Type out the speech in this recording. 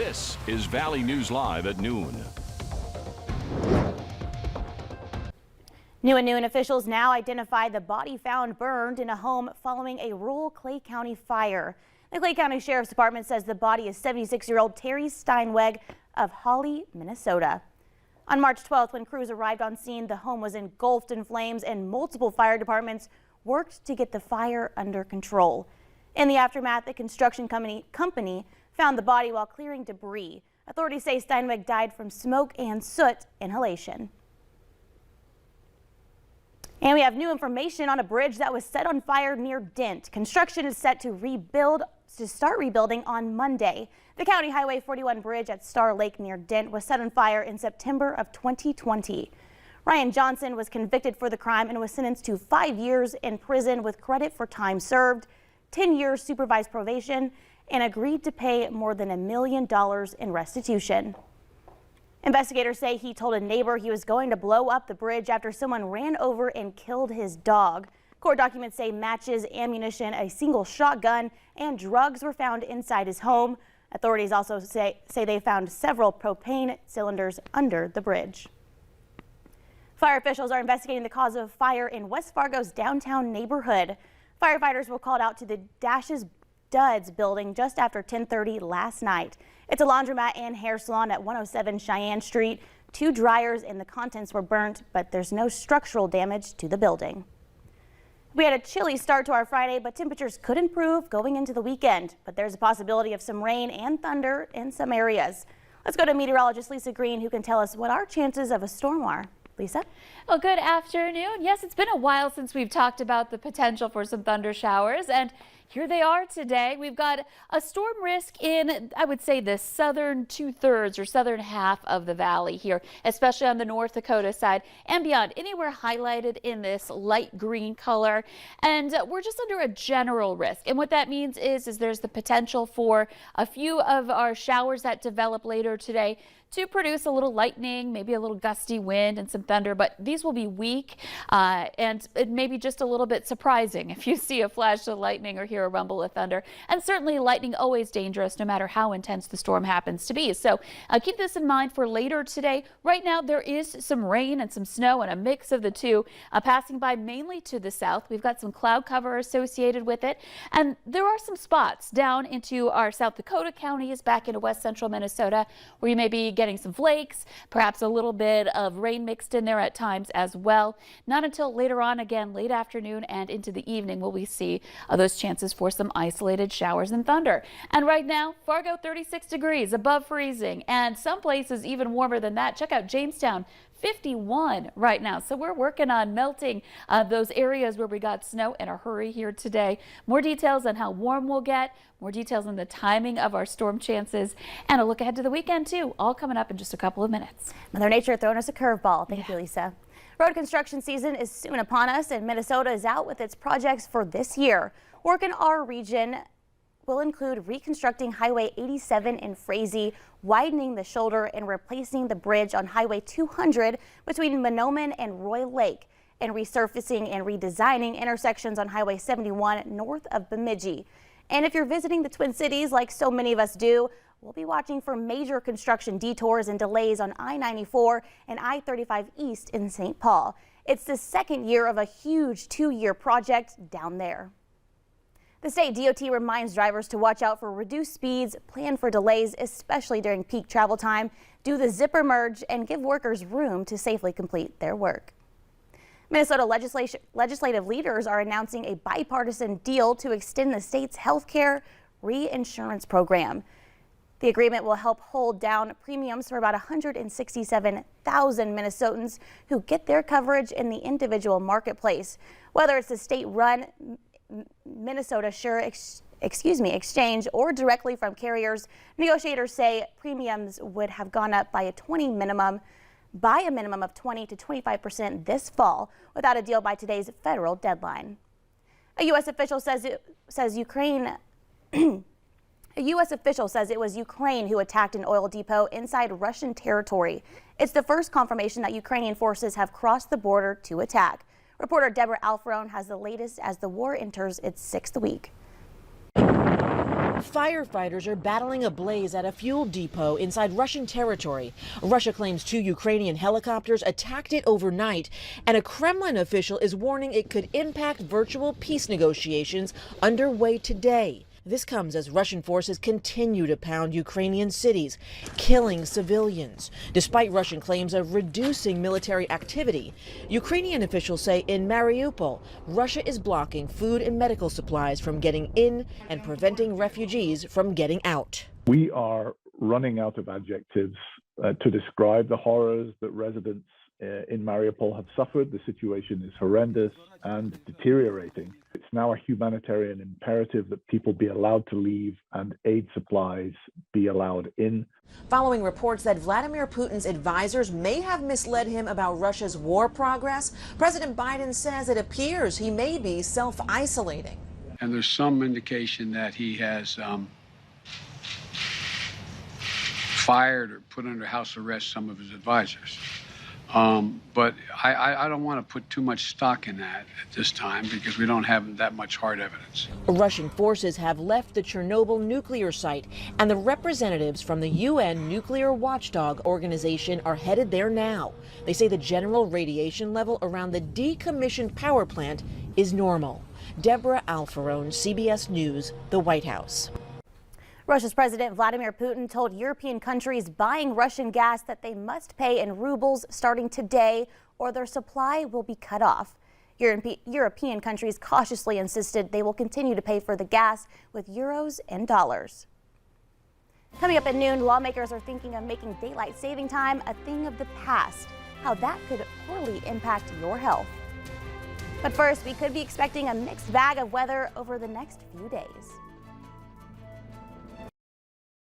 This is Valley News Live at noon. New at noon, officials now identify the body found burned in a home following a rural Clay County fire. The Clay County Sheriff's Department says the body is 76-year-old Terry Steinweg of Holly, Minnesota. On March 12th, when crews arrived on scene, the home was engulfed in flames and multiple fire departments worked to get the fire under control. In the aftermath, the construction company found the body while clearing debris. Authorities say Steinweg died from smoke and soot inhalation. And we have new information on a bridge that was set on fire near Dent. Construction is set to start rebuilding on Monday. The County Highway 41 bridge at Star Lake near Dent was set on fire in September of 2020. Ryan Johnson was convicted for the crime and was sentenced to 5 years in prison with credit for time served, 10 years supervised probation, and agreed to pay more than $1 million in restitution. Investigators say he told a neighbor he was going to blow up the bridge after someone ran over and killed his dog. Court documents say matches, ammunition, a single shotgun, and drugs were found inside his home. Authorities also say they found several propane cylinders under the bridge. Fire officials are investigating the cause of a fire in West Fargo's downtown neighborhood. Firefighters were called out to the Dashes Duds building just after 10:30 last night. It's a laundromat and hair salon at 107 Cheyenne Street. 2 dryers and the contents were burnt, but there's no structural damage to the building. We had a chilly start to our Friday, but temperatures could improve going into the weekend. But there's a possibility of some rain and thunder in some areas. Let's go to meteorologist Lisa Green, who can tell us what our chances of a storm are. Lisa? Well, good afternoon. Yes, it's been a while since we've talked about the potential for some thunder showers, and here they are today. We've got a storm risk in, I would say, the southern 2/3 or southern half of the valley here, especially on the North Dakota side and beyond, anywhere highlighted in this light green color. And we're just under a general risk. And what that means is there's the potential for a few of our showers that develop later today to produce a little lightning, maybe a little gusty wind and some thunder, but these will be weak and it may be just a little bit surprising if you see a flash of lightning or hear a rumble of thunder. And certainly lightning always dangerous no matter how intense the storm happens to be. So keep this in mind for later today. Right now there is some rain and some snow and a mix of the two passing by mainly to the south. We've got some cloud cover associated with it, and there are some spots down into our South Dakota counties back into west central Minnesota where you may be getting some flakes, perhaps a little bit of rain mixed in there at times as well. Not until later on, again, late afternoon and into the evening, will we see those chances for some isolated showers and thunder. And right now, Fargo 36 degrees above freezing, and some places even warmer than that. Check out Jamestown, 51 right now. So we're working on melting those areas where we got snow in a hurry here today. More details on how warm we'll get, more details on the timing of our storm chances, and a look ahead to the weekend too, all coming up in just a couple of minutes. Mother Nature throwing us a curveball. Thank you, Lisa. Road construction season is soon upon us, and Minnesota is out with its projects for this year. Work in our region will include reconstructing Highway 87 in Frazee, widening the shoulder, and replacing the bridge on Highway 200 between Mahnomen and Roy Lake, and resurfacing and redesigning intersections on Highway 71 north of Bemidji. And if you're visiting the Twin Cities, like so many of us do, we'll be watching for major construction detours and delays on I-94 and I-35 East in St. Paul. It's the second year of a huge 2-year project down there. The state DOT reminds drivers to watch out for reduced speeds, plan for delays, especially during peak travel time, do the zipper merge, and give workers room to safely complete their work. Minnesota legislative leaders are announcing a bipartisan deal to extend the state's health care reinsurance program. The agreement will help hold down premiums for about 167,000 Minnesotans who get their coverage in the individual marketplace. Whether it's the state-run Minnesota Sure Exchange or directly from carriers, negotiators say premiums would have gone up by a minimum of 20 to 25% this fall without a deal by today's federal deadline. A U.S. official says it was Ukraine who attacked an oil depot inside Russian territory. It's the first confirmation that Ukrainian forces have crossed the border to attack. Reporter Deborah Alfrone has the latest as the war enters its 6th week. Firefighters are battling a blaze at a fuel depot inside Russian territory. Russia claims 2 Ukrainian helicopters attacked it overnight, and a Kremlin official is warning it could impact virtual peace negotiations underway today. This comes as Russian forces continue to pound Ukrainian cities, killing civilians. Despite Russian claims of reducing military activity, Ukrainian officials say in Mariupol, Russia is blocking food and medical supplies from getting in and preventing refugees from getting out. We are running out of adjectives to describe the horrors that residents in Mariupol have suffered. The situation is horrendous and deteriorating. It's now a humanitarian imperative that people be allowed to leave and aid supplies be allowed in. Following reports that Vladimir Putin's advisors may have misled him about Russia's war progress, President Biden says it appears he may be self-isolating. And there's some indication that he has fired or put under house arrest some of his advisors. But I don't want to put too much stock in that at this time because we don't have that much hard evidence. Russian forces have left the Chernobyl nuclear site, and the representatives from the UN Nuclear Watchdog Organization are headed there now. They say the general radiation level around the decommissioned power plant is normal. Deborah Alfarone, CBS News, the White House. Russia's President Vladimir Putin told European countries buying Russian gas that they must pay in rubles starting today or their supply will be cut off. European countries cautiously insisted they will continue to pay for the gas with euros and dollars. Coming up at noon, lawmakers are thinking of making daylight saving time a thing of the past, how that could poorly impact your health. But first, we could be expecting a mixed bag of weather over the next few days.